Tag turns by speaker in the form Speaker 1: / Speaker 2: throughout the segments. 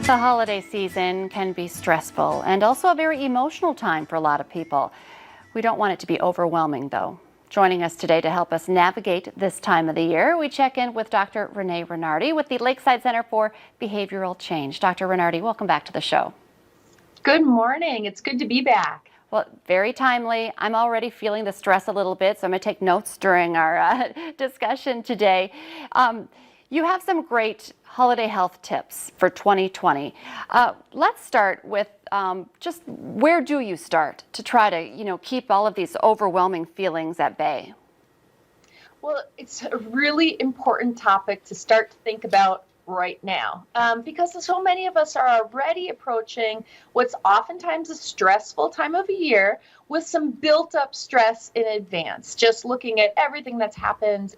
Speaker 1: The holiday season can be stressful and also a very emotional time for a lot of people. We don't want it to be overwhelming, though. Joining us today to help us navigate this time of the year, we check in with Dr. Rene Renardi with the Lakeside Center for Behavioral Change. Dr. Renardi, welcome back to the show. Good
Speaker 2: morning. It's good to be back.
Speaker 1: Well, very timely. I'm already feeling the stress a little bit, so I'm going to take notes during our discussion today. You have some great holiday health tips for 2020. Let's start with just where do you start to try to, keep all of these overwhelming feelings at bay?
Speaker 2: Well, it's a really important topic to start to think about right now, because so many of us are already approaching what's oftentimes a stressful time of year with some built up stress in advance, just looking at everything that's happened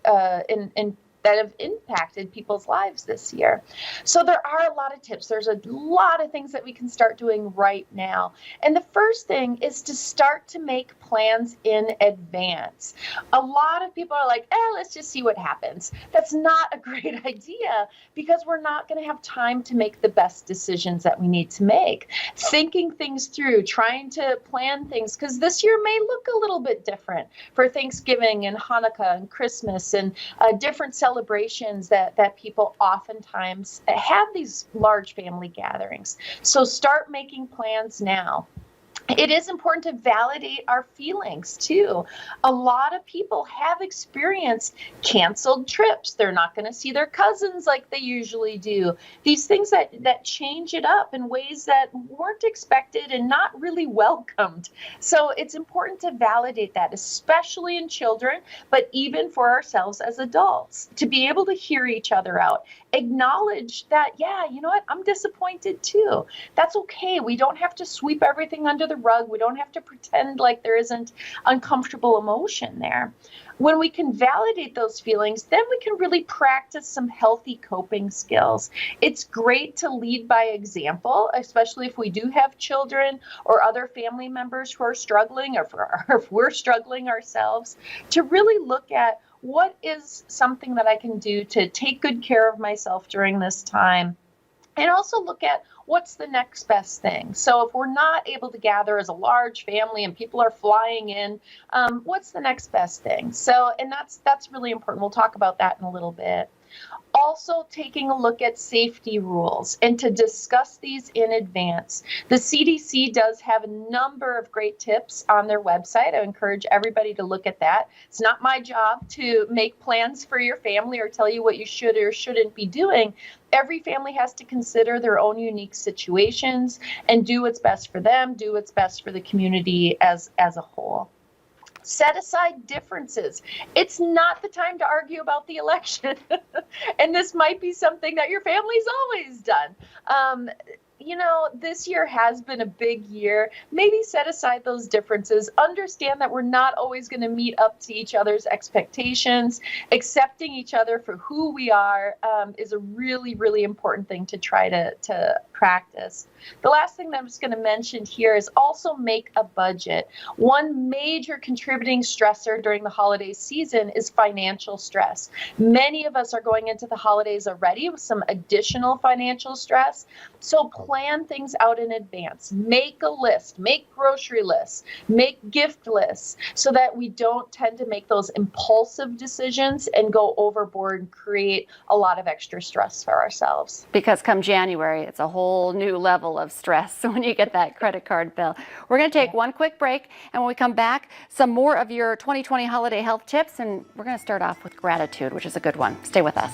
Speaker 2: in that have impacted people's lives this year. So there are a lot of tips. There's a lot of things that we can start doing right now. And the first thing is to start to make plans in advance. A lot of people are like, let's just see what happens. That's not a great idea because we're not going to have time to make the best decisions that we need to make. Thinking things through, trying to plan things, because this year may look a little bit different for Thanksgiving and Hanukkah and Christmas and different celebrations that people oftentimes have these large family gatherings. So start making plans now. It is important to validate our feelings too. A lot of people have experienced canceled trips. They're not going to see their cousins like they usually do. These things that change it up in ways that weren't expected and not really welcomed. So it's important to validate that, especially in children, but even for ourselves as adults, to be able to hear each other out. Acknowledge that, you know what, I'm disappointed too. That's okay. We don't have to sweep everything under the rug. We don't have to pretend like there isn't uncomfortable emotion there. When we can validate those feelings, then we can really practice some healthy coping skills. It's great to lead by example, especially if we do have children or other family members who are struggling, or if we're struggling ourselves, to really look at what is something that I can do to take good care of myself during this time. And also look at what's the next best thing. So if we're not able to gather as a large family and people are flying in, what's the next best thing? So, and that's really important. We'll talk about that in a little bit. Also taking a look at safety rules and to discuss these in advance. The CDC does have a number of great tips on their website. I encourage everybody to look at that. It's not my job to make plans for your family or tell you what you should or shouldn't be doing. Every family has to consider their own unique situations and do what's best for them, do what's best for the community as a whole. Set aside differences. It's not the time to argue about the election. And this might be something that your family's always done. This year has been a big year. Maybe set aside those differences. Understand that we're not always going to meet up to each other's expectations. Accepting each other for who we are is a really, really important thing to try to practice. The last thing that I'm just going to mention here is also make a budget. One major contributing stressor during the holiday season is financial stress. Many of us are going into the holidays already with some additional financial stress. So plan things out in advance. Make a list, make grocery lists, make gift lists so that we don't tend to make those impulsive decisions and go overboard and create a lot of extra stress for ourselves.
Speaker 1: Because come January, it's a whole new level of stress when you get that credit card bill. We're going to take one quick break, and when we come back, some more of your 2020 holiday health tips, and we're going to start off with gratitude, which is a good one. Stay with us.